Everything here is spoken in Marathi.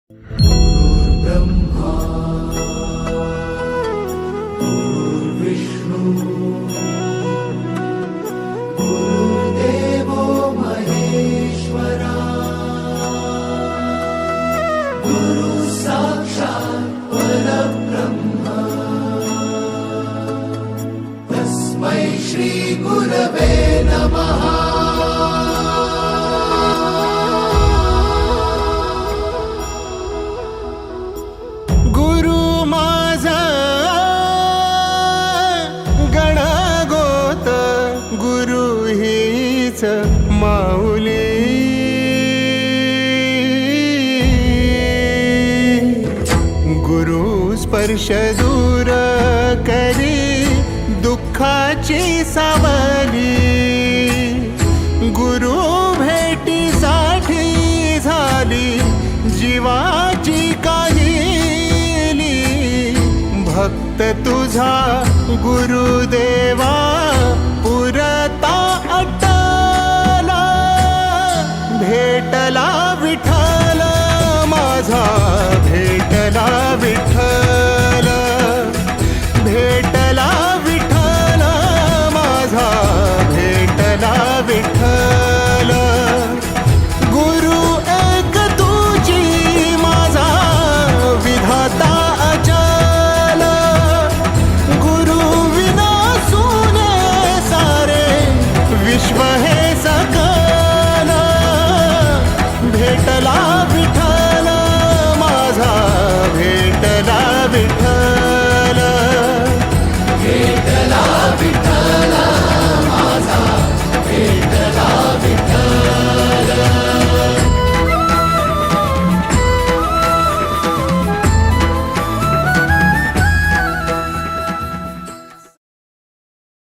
गुरुर्ब्रह्मा गुरुर्विष्णू गुरुर्देवो महेश्वरा गुरु साक्षात् परब्रह्म तस्मै श्री गुरवे नमः। गुरु माझा गणगोत गुरु हीच माऊली गुरु स्पर्श दूर करी दुःखाची सावली गुरु भेटीसाठी झाली जीवाची काहिली भक्त तुझा गुरुदेवा पुरता अटला भेटला विठ्ठल माझा भेटला विठ्ठल भेटला विठ्ठल माझा भेटला विठ्ठल गुरु एक तुझी माझा विधाता अचल गुरु विना सुने सारे विश्व हे सकल भेटला विठ्ठल माझा भेटला विठ्ठल